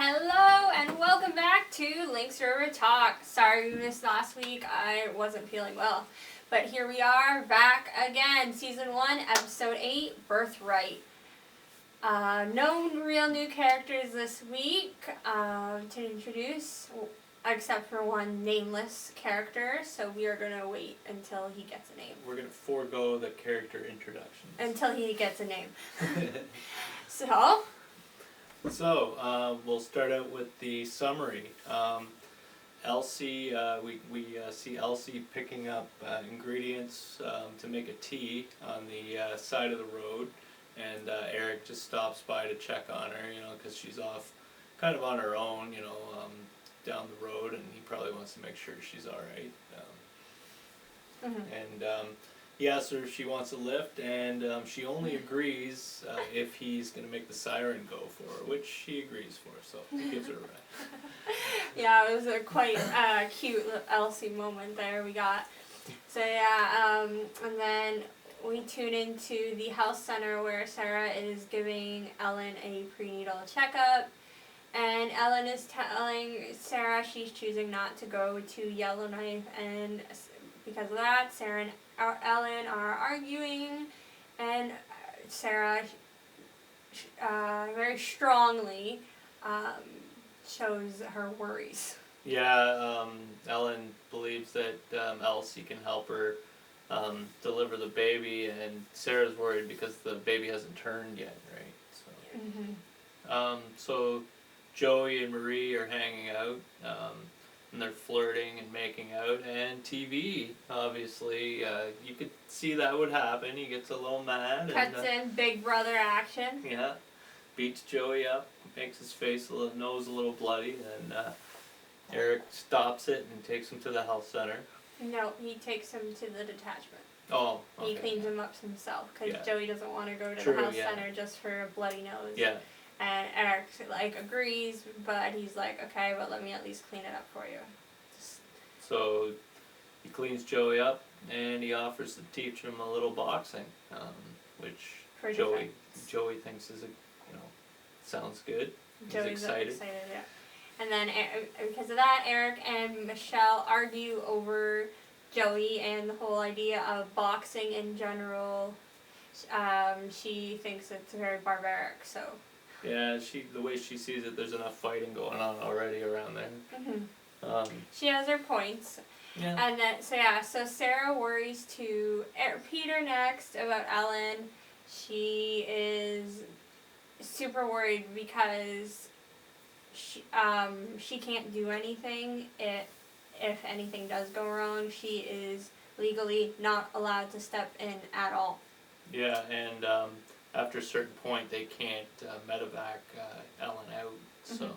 Hello and welcome back to Lynx Talk. Sorry we missed last week. I wasn't feeling well. But here we are, back again. Season 1, Episode 8, Birthright. No real new characters this week to introduce, except for one nameless character. So we are going to wait until he gets a name. We're going to forego the character introductions. Until he gets a name. So, we'll start out with the summary. Elsie, we see Elsie picking up ingredients to make a tea on the side of the road, and Eric just stops by to check on her, because she's off kind of on her own, down the road, and he probably wants to make sure she's alright. And he asks her if she wants a lift, and she only agrees if he's going to make the siren go for her, which she agrees for, so he gives her a ride. Yeah, it was a quite cute Elsie moment there we got. So yeah, and then we tune into the health center where Sarah is giving Ellen a prenatal checkup, and Ellen is telling Sarah she's choosing not to go to Yellowknife, and because of that, Sarah and Ellen are arguing, and Sarah very strongly shows her worries. Yeah, Ellen believes that Elsie can help her deliver the baby, and Sarah's worried because the baby hasn't turned yet, right? So, so Joey and Marie are hanging out, and they're flirting and making out, and TV, obviously, you could see that would happen. He gets a little mad. Cuts in Big Brother action. Yeah, beats Joey up, makes his nose a little bloody, and Eric stops it and takes him to the health center. No, he takes him to the detachment. Oh, okay. He cleans him up himself, because Joey doesn't want to go to the health center just for a bloody nose. Yeah. And Eric, agrees, but he's like, okay, but let me at least clean it up for you. So, he cleans Joey up, and he offers to teach him a little boxing, which Joey thinks is, sounds good. Joey's He's excited. Yeah. And then, because of that, Eric and Michelle argue over Joey and the whole idea of boxing in general. She thinks it's very barbaric, so... Yeah, the way she sees it, there's enough fighting going on already around there. She has her points. Yeah. And then, so Sarah worries to Peter next about Ellen. She is super worried because she can't do anything if anything does go wrong. She is legally not allowed to step in at all. Yeah, and after a certain point, they can't medevac Ellen out, so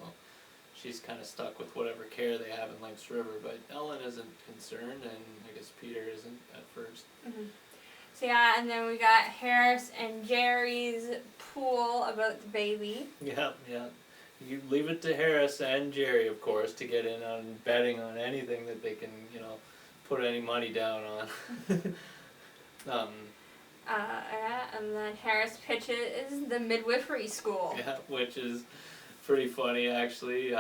she's kind of stuck with whatever care they have in Lynx River. But Ellen isn't concerned, and I guess Peter isn't at first. So yeah, and then we got Harris and Jerry's pool about the baby. Yeah. You leave it to Harris and Jerry, of course, to get in on betting on anything that they can, put any money down on. And then Harris pitches the midwifery school. Yeah, which is pretty funny, actually.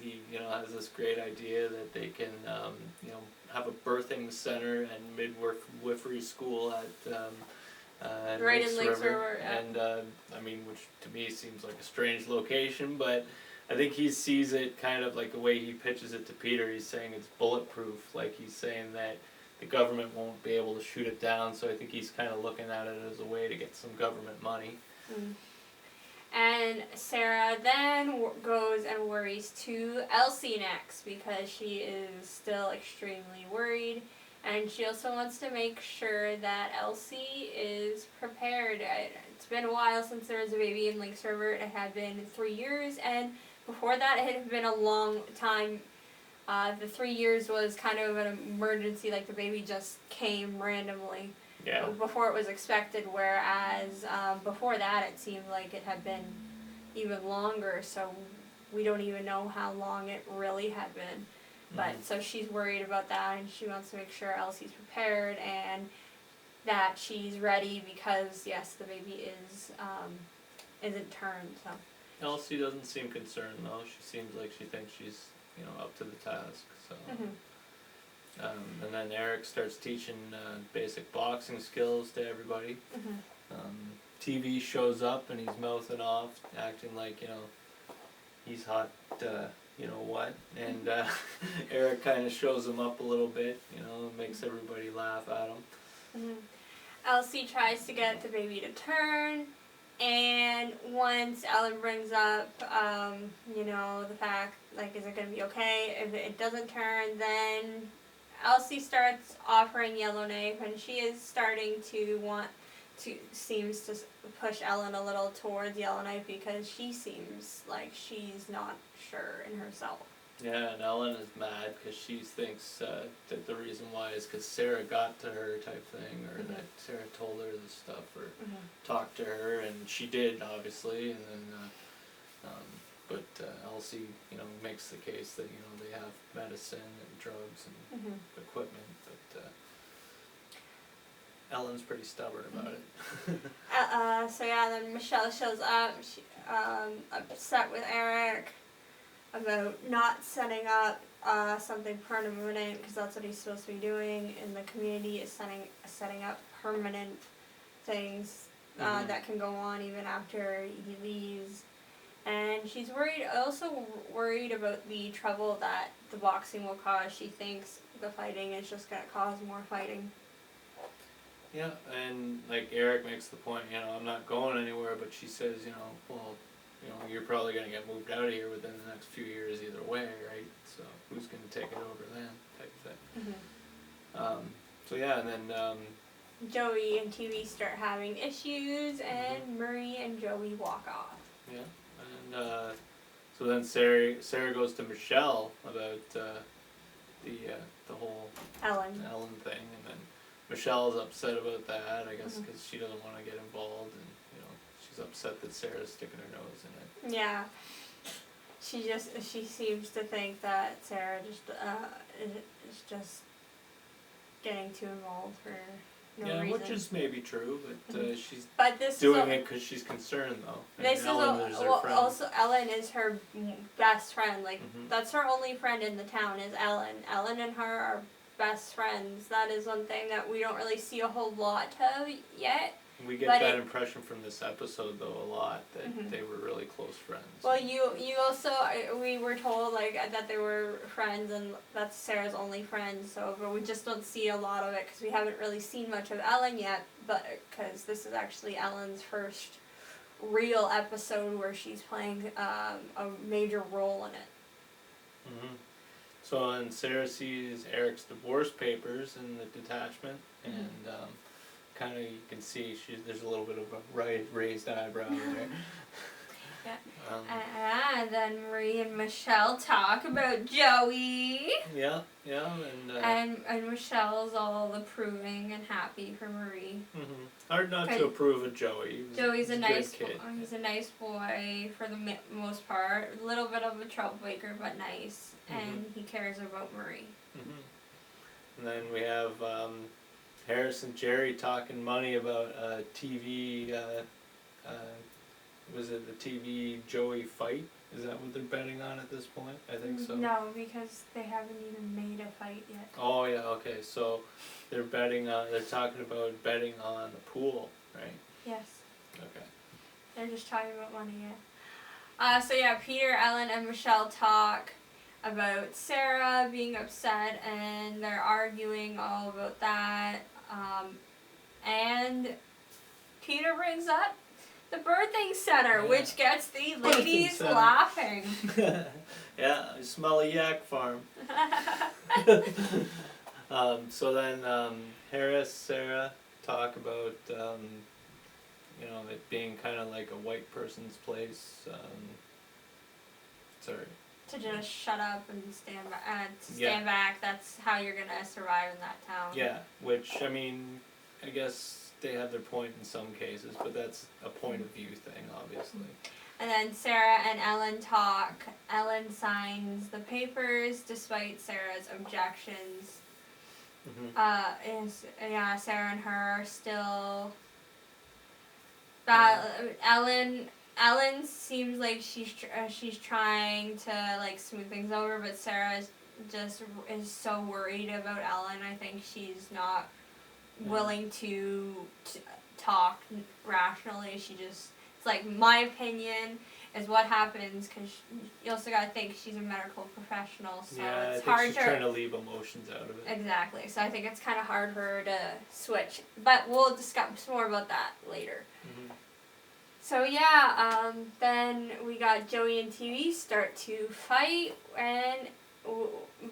He, has this great idea that they can, have a birthing center and midwifery school at right Lynx in Lynx River. Yeah. And, which to me seems like a strange location, but I think he sees it kind of like the way he pitches it to Peter. He's saying it's bulletproof, like he's saying that the government won't be able to shoot it down, so I think he's kind of looking at it as a way to get some government money. And Sarah then goes and worries to Elsie next, because she is still extremely worried, and she also wants to make sure that Elsie is prepared. It's been a while since there was a baby in Lynx River. It had been 3 years, and before that it had been a long time. The 3 years was kind of an emergency, like the baby just came randomly before it was expected, whereas before that it seemed like it had been even longer, so we don't even know how long it really had been. But so she's worried about that, and she wants to make sure Elsie's prepared and that she's ready, because yes, the baby isn't turned. So Elsie doesn't seem concerned though. She seems like she thinks she's, up to the task. So, and then Eric starts teaching basic boxing skills to everybody. TV shows up and he's mouthing off, acting like he's hot. What? And Eric kind of shows him up a little bit. Makes everybody laugh at him. Elsie tries to get the baby to turn. And once Ellen brings up, the fact, like, is it going to be okay if it doesn't turn, then Elsie starts offering Yellowknife, and she is starting to seems to push Ellen a little towards Yellowknife because she seems like she's not sure in herself. Yeah, and Ellen is mad because she thinks that the reason why is because Sarah got to her type thing, or that Sarah told her this stuff, or talked to her, and she did, obviously, and then, but Elsie, makes the case that, they have medicine and drugs and equipment, but Ellen's pretty stubborn about it. So yeah, then Michelle shows up, she, upset with Eric about not setting up something permanent, because that's what he's supposed to be doing in the community, is setting up permanent things that can go on even after he leaves. And she's also worried about the trouble that the boxing will cause. She thinks the fighting is just going to cause more fighting. Yeah, and like Eric makes the point, I'm not going anywhere, but she says, well, you're probably going to get moved out of here within the next few years either way, right? So who's going to take it over then, type of thing. So yeah, and then Joey and TV start having issues, and Murray and Joey walk off. Yeah, and so then Sarah goes to Michelle about the whole Ellen thing, and then Michelle's upset about that, I guess, because she doesn't want to get involved, and she's upset that Sarah's sticking her nose in it. Yeah. She seems to think that Sarah is just getting too involved for no reason. Which is maybe true, but she's this doing it because she's concerned, though. And Ellen is her friend. Also, Ellen is her best friend. Like, that's her only friend in the town is Ellen. Ellen and her are best friends. That is one thing that we don't really see a whole lot of yet. We get that impression from this episode, though, a lot, that they were really close friends. Well, you also, we were told, like, that they were friends, and that's Sarah's only friend, so, but we just don't see a lot of it, because we haven't really seen much of Ellen yet, but, because this is actually Ellen's first real episode where she's playing a major role in it. So, and Sarah sees Eric's divorce papers in the detachment, and, kind of, you can see there's a little bit of a raised eyebrow there. Yeah. And then Marie and Michelle talk about Joey. Yeah, and Michelle's all approving and happy for Marie. Hard not to approve of Joey. Joey's a nice kid. He's a nice boy for the most part. A little bit of a troublemaker, but nice. And he cares about Marie. And then we have Harris and Jerry talking money about TV, was it the TV Joey fight? Is that what they're betting on at this point? I think so. No, because they haven't even made a fight yet. Oh yeah, okay. So they're talking about betting on the pool, right? Yes. Okay. They're just talking about money yet. So yeah, Peter, Ellen, and Michelle talk about Sarah being upset, and they're arguing all about that. And Peter brings up the birthing center, which gets the ladies laughing. Yeah, I smell a yak farm. So then Harris, Sarah talk about it being kind of like a white person's place. Sorry. To just shut up and stand back. That's how you're gonna survive in that town. Yeah, which I mean, I guess they have their point in some cases, but that's a point of view thing, obviously. And then Sarah and Ellen talk. Ellen signs the papers despite Sarah's objections. Sarah and her are still. Ellen Ellen seems like she's trying to like smooth things over, but Sarah is so worried about Ellen. I think she's not willing to talk rationally. She just, it's like, my opinion is what happens, because you also got to think she's a medical professional, so yeah, it's I think hard she's to trying to leave emotions out of it. exactly. So I think it's kind of hard for her to switch, but we'll discuss more about that later. Mm-hmm. So yeah, then we got Joey and TV start to fight,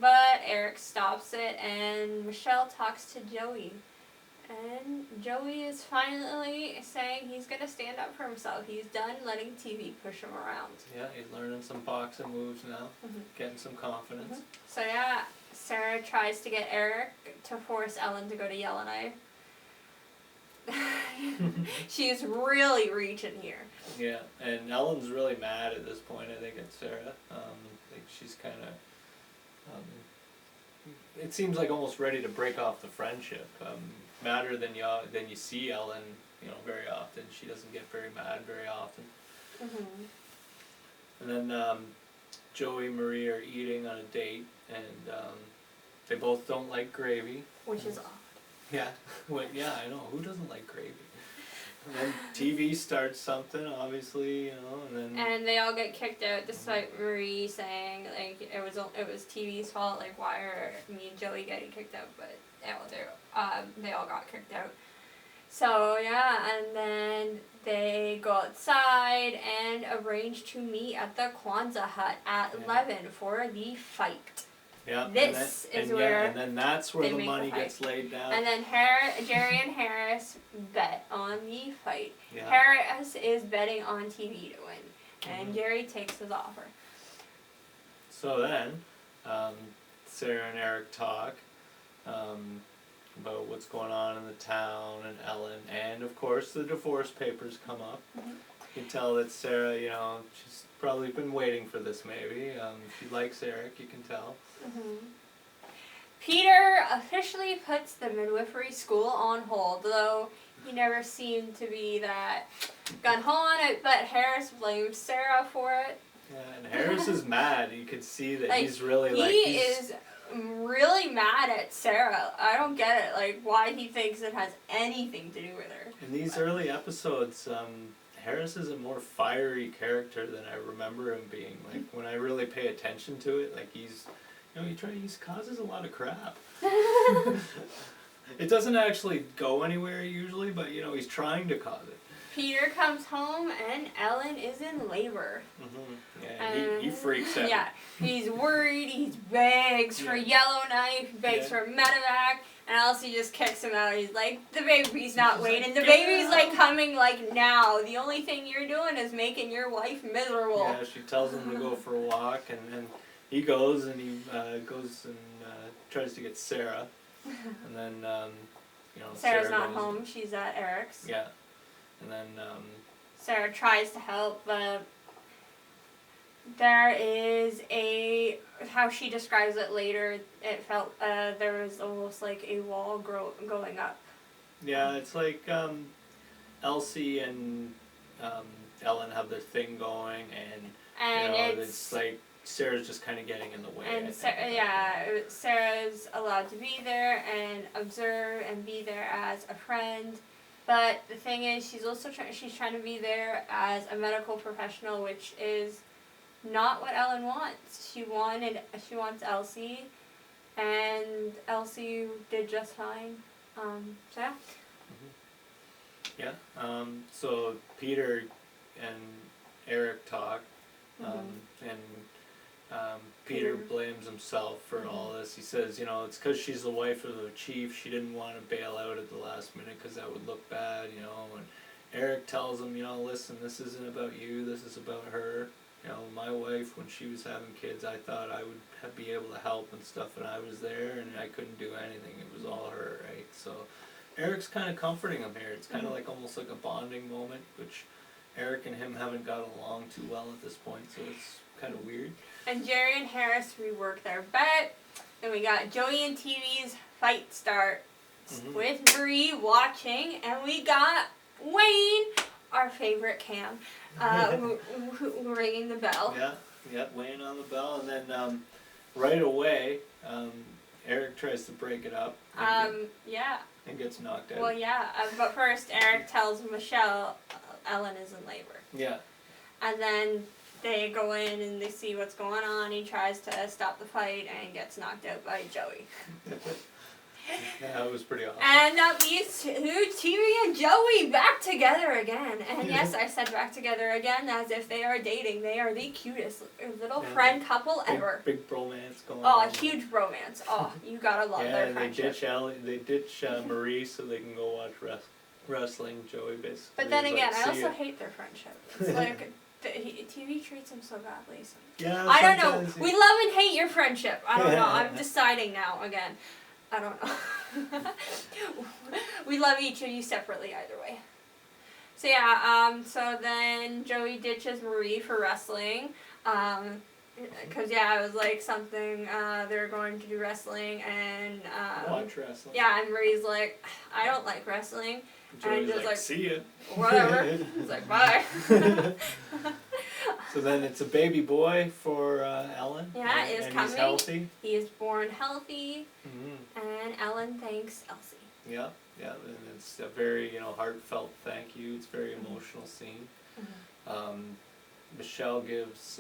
but Eric stops it, and Michelle talks to Joey. And Joey is finally saying he's going to stand up for himself. He's done letting TV push him around. Yeah, he's learning some boxing moves now, getting some confidence. So yeah, Sarah tries to get Eric to force Ellen to go to Yellowknife. She's really reaching here. Yeah, and Ellen's really mad at this point, I think, at Sarah. Like she's kind of, it seems like almost ready to break off the friendship. Madder than you see Ellen, very often. She doesn't get very mad very often. And then Joey and Marie are eating on a date, and they both don't like gravy. Which is odd. Yeah, yeah, I know. Who doesn't like gravy? And then TV starts something, obviously, and then. And they all get kicked out, despite Marie saying like it was TV's fault. Like, why are me and Joey getting kicked out? But they all got kicked out. So yeah, and then they go outside and arrange to meet at the Kwanzaa hut at 11 for the fight. Yeah, and then that's where the money gets laid down. And then Jerry and Harris bet on the fight. Yeah. Harris is betting on TV to win, and Jerry takes his offer. So then, Sarah and Eric talk about what's going on in the town and Ellen, and of course the divorce papers come up. You can tell that Sarah, she's probably been waiting for this maybe. She likes Eric, you can tell. Peter officially puts the midwifery school on hold, though he never seemed to be that gung-ho on it, but Harris blames Sarah for it. Yeah, and Harris is mad. You can see that he's really He is really mad at Sarah. I don't get it, like, why he thinks it has anything to do with her. In these early episodes, Harris is a more fiery character than I remember him being. Like, when I really pay attention to it, like, he causes a lot of crap. It doesn't actually go anywhere usually, but, he's trying to cause it. Peter comes home and Ellen is in labor. Yeah, he freaks out. Yeah, he's worried, he begs for Yellowknife, begs for medevac, and Elsie just kicks him out. He's like, the baby's not waiting. The baby's like coming like now. The only thing you're doing is making your wife miserable. Yeah, she tells him to go for a walk, and then he goes and goes and tries to get Sarah, and then Sarah's not home. She's at Eric's. Yeah, and then Sarah tries to help, but there is how she describes it later, it felt there was almost like a wall going up. Yeah, it's like Elsie and Ellen have their thing going, and it's like Sarah's just kind of getting in the way. And Sarah's allowed to be there and observe and be there as a friend. But the thing is, she's also trying to be there as a medical professional, which is not what Ellen wants. She wants Elsie, and Elsie did just fine. So yeah. Yeah. So Peter and Eric talk, and Peter blames himself for all this. He says, it's because she's the wife of the chief. She didn't want to bail out at the last minute because that would look bad, And Eric tells him, listen, this isn't about you. This is about her. My wife, when she was having kids, I thought I would be able to help and stuff, and I was there, and I couldn't do anything. It was all her, right? So Eric's kind of comforting him here. It's kind of like almost like a bonding moment, which Eric and him haven't gotten along too well at this point, so it's kind of weird. And Jerry and Harris rework their bet. Then we got Joey and TV's fight start with Bree watching, and we got Wayne our favorite Cam, ringing the bell. Yeah, weighing on the bell, and then right away, Eric tries to break it up. Yeah. And gets knocked out. Well, yeah, but first Eric tells Michelle Ellen is in labor. Yeah. And then they go in and they see what's going on. He tries to stop the fight and gets knocked out by Joey. Yeah, that was pretty awesome. And that leads to TV and Joey back together again. And yes, I said back together again as if they are dating. They are the cutest little friend couple ever. Big bromance going on. on. Oh, huge bromance. Oh, you gotta love their friendship. They ditch Marie so they can go watch wrestling. Joey basically. But then again, I also hate their friendship. It's like TV treats him so badly. So. Yeah. I don't know. We love and hate your friendship. I don't know. I'm deciding now again. I don't know. We love each of you separately either way. So yeah, so then Joey ditches Marie for wrestling. Cause yeah, it was like something, they're going to do wrestling and, watch wrestling. Yeah, and Marie's like, I don't like wrestling. Joey's and like, see ya. Whatever. He's like, bye. So then it's a baby boy for Ellen. Yeah, it is coming. He's healthy. He is born healthy. Mm-hmm. And Ellen thanks Elsie. Yeah, and it's a very heartfelt thank you. It's a very emotional scene. Mm-hmm. Michelle gives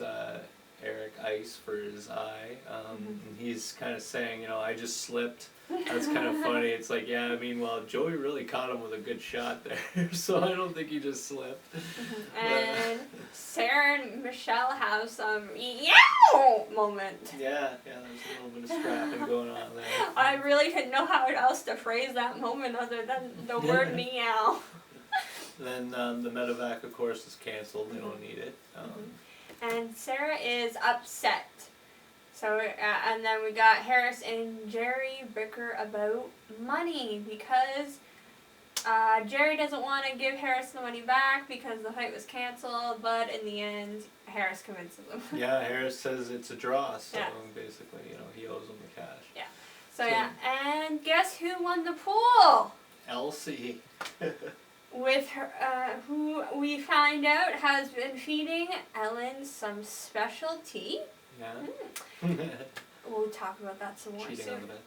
Eric ice for his eye, and he's kind of saying, I just slipped. That's kind of funny. It's like, yeah, I mean, well, Joey really caught him with a good shot there, so I don't think he just slipped. And Sarah and Michelle have some yow moment. Yeah, there's a little bit of scrapping going on there. I really didn't know how else to phrase that moment other than the word meow. Then the medevac, of course, is canceled. They don't need it. And Sarah is upset. So, and then we got Harris and Jerry bicker about money because Jerry doesn't want to give Harris the money back because the fight was canceled, but in the end, Harris convinces him. Yeah, Harris says it's a draw, so yeah. Basically, he owes him the cash. Yeah. So yeah, and guess who won the pool? Elsie. With her, who we find out has been feeding Ellen some special tea. Yeah. We'll talk about that some more Cheating soon. on the bed.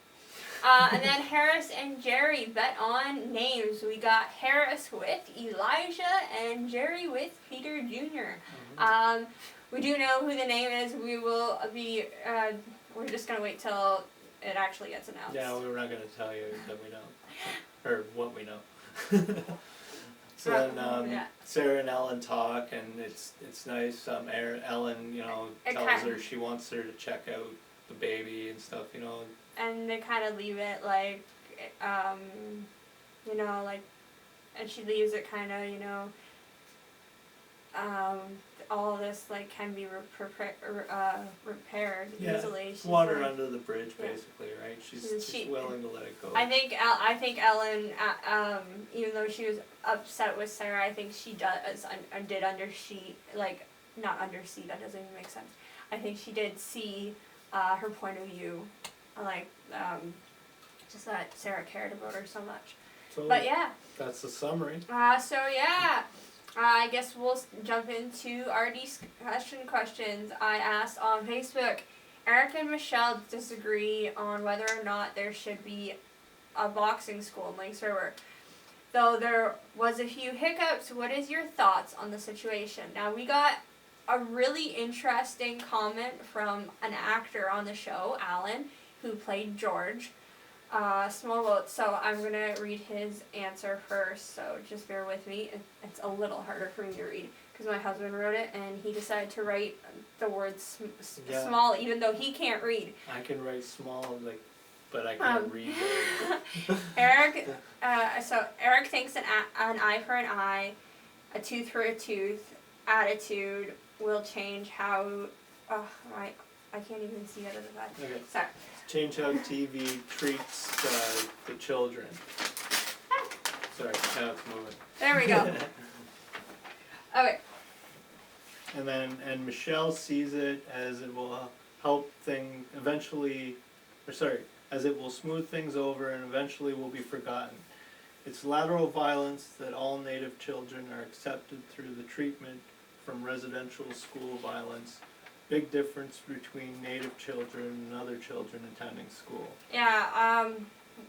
And then Harris and Jerry bet on names. We got Harris with Elijah and Jerry with Peter Jr. We do know who the name is. We will be, we're just going to wait till it actually gets announced. Yeah, we're not going to tell you that we know. Or what we know. So then Sarah and Ellen talk, and it's nice. Ellen, tells her she wants her to check out the baby and stuff, And they kind of leave it like, and she leaves it kind of, all this can be repaired easily. She's water under the bridge, basically, right? She's willing to let it go. I think Ellen, even though she was upset with Sarah, I think she did not undersee. That doesn't even make sense. I think she did see her point of view, just that Sarah cared about her so much. So but yeah, that's the summary. I guess we'll jump into our discussion questions. I asked on Facebook, Eric and Michelle disagree on whether or not there should be a boxing school in Lynx River. Though there was a few hiccups, what is your thoughts on the situation? Now, we got a really interesting comment from an actor on the show, Alan, who played George. Small vote, so I'm going to read his answer first, so just bear with me. It's a little harder for me to read because my husband wrote it and he decided to write the word small even though he can't read. I can write small, but I can't read it. Eric thinks an eye for an eye, a tooth for a tooth, attitude will change how, I can't even see out of the back. Okay. Sorry. Change how TV treats the children. Sorry, now it's moving. There we go. Okay. And Michelle sees it as it will help as it will smooth things over and eventually will be forgotten. It's lateral violence that all Native children are accepted through the treatment from residential school violence. Big difference between Native children and other children attending school. Yeah,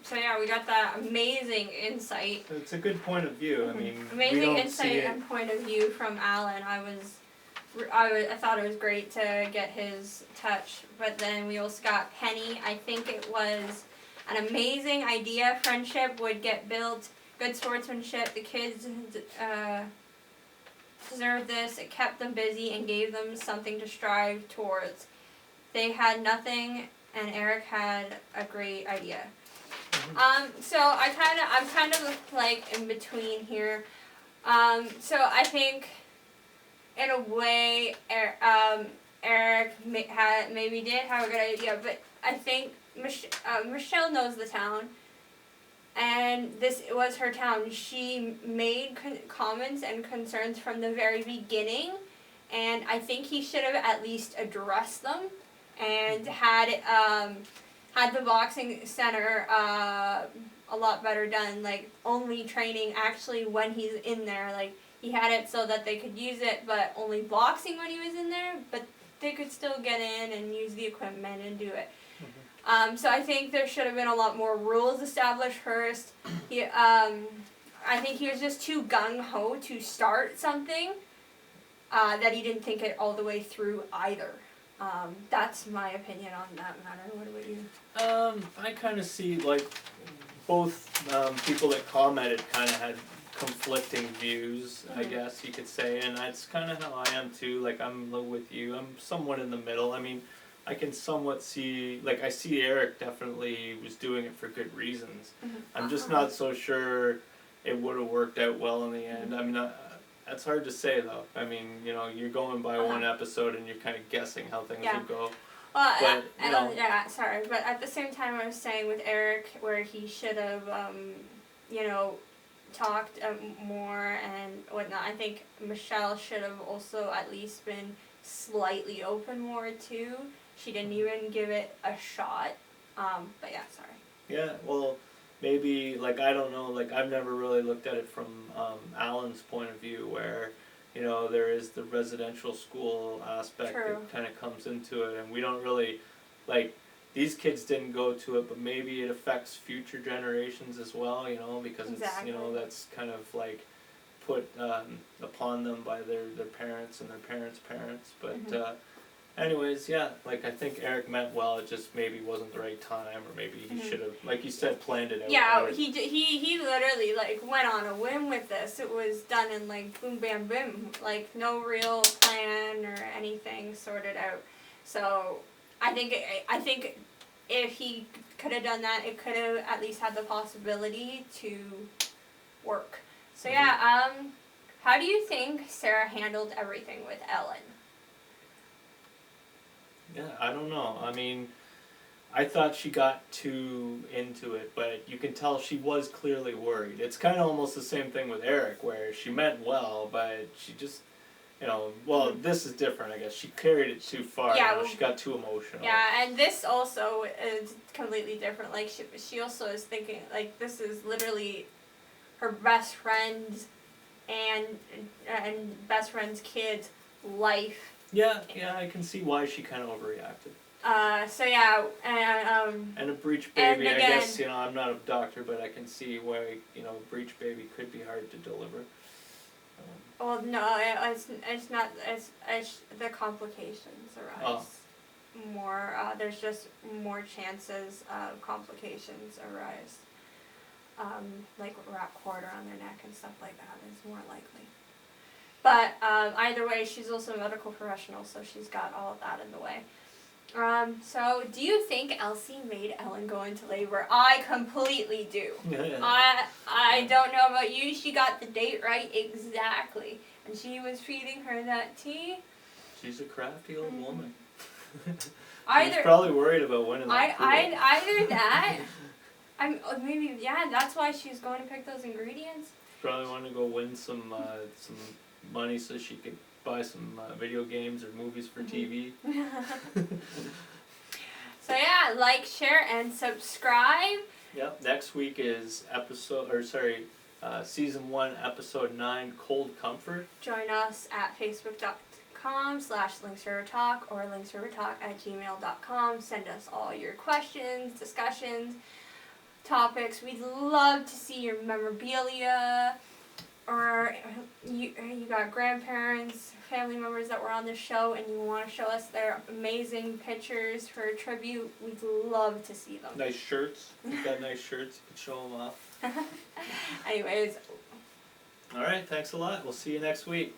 so yeah, we got that amazing insight. So it's a good point of view. I mean, Amazing we don't insight see it. and point of view from Alan. I thought it was great to get his touch, but then we also got Penny. I think it was an amazing idea. Friendship would get built. Good sportsmanship. The kids deserved this. It kept them busy and gave them something to strive towards. They had nothing, and Eric had a great idea. So I'm kind of like in between here. So I think, in a way, Eric maybe did have a good idea, but I think Michelle knows the town, and this was her town. She made comments and concerns from the very beginning, and I think he should have at least addressed them, and had the boxing center a lot better done, like only training actually when he's in there, like he had it so that they could use it, but only boxing when he was in there, but they could still get in and use the equipment and do it. So I think there should have been a lot more rules established first. I think he was just too gung-ho to start something that he didn't think it all the way through either. That's my opinion on that matter. What about you? I kind of see, like, both people that commented kind of had conflicting views, I guess you could say, and that's kind of how I am too. Like, I'm with you. I'm somewhat in the middle. I mean, I can somewhat see, like, I see Eric definitely was doing it for good reasons. I'm just not so sure it would have worked out well in the end. I mean, that's hard to say, though. I mean, you know, you're going by one episode and you're kind of guessing how things will go. Well, but, yeah, sorry, but at the same time, I was saying with Eric, where he should have, talked more and whatnot. I think Michelle should have also at least been slightly open more too. She didn't even give it a shot. But yeah, sorry. Yeah, well, maybe, like, I don't know, like, I've never really looked at it from Alan's point of view, where, you know, there is the residential school aspect that kind of comes into it, and we don't really, like, these kids didn't go to it, but maybe it affects future generations as well, you know, because it's, you know, that's kind of, like, put upon them by their parents and their parents' parents, but anyways, yeah, like, I think Eric meant well, it just maybe wasn't the right time, or maybe he should have, like you said, planned it out. Yeah, better. he literally, like, went on a whim with this. It was done in, like, boom, bam, boom, like, no real plan or anything sorted out. So, I think if he could have done that, it could have at least had the possibility to work. So, yeah, how do you think Sarah handled everything with Ellen? Yeah, I don't know. I mean, I thought she got too into it, but you can tell she was clearly worried. It's kind of almost the same thing with Eric, where she meant well, but she just, you know, well, this is different, I guess. She carried it too far. Yeah, you know, she got too emotional. Yeah, and this also is completely different. Like, she also is thinking, like, this is literally her best friend's and best friend's kid's life. Yeah, I can see why she kind of overreacted. So yeah, and a breech baby, I guess, you know, I'm not a doctor, but I can see why, you know, a breech baby could be hard to deliver. Well, no, it's not, it's the complications arise. More, there's just more chances of complications arise. Like wrap cord around their neck and stuff like that is more likely. But either way, she's also a medical professional, so she's got all of that in the way. So do you think Elsie made Ellen go into labor? I completely do. I don't know about you. She got the date right exactly. And she was feeding her that tea. She's a crafty old woman. She's probably worried about winning that pool. Either that, maybe, yeah, that's why she's going to pick those ingredients. Probably wanted to go win some money so she could buy some video games or movies for TV. So yeah, like, share, and subscribe. Yep. Next week is season 1, episode 9, Cold Comfort. Join us at facebook.com/linksrivertalk or linksrivertalk@gmail.com. Send us all your questions, discussions, topics. We'd love to see your memorabilia, or you got grandparents, family members that were on the show and you want to show us their amazing pictures for a tribute. We'd love to see them. Nice shirts. You've got nice shirts. You can show them off. Anyways. All right. Thanks a lot. We'll see you next week.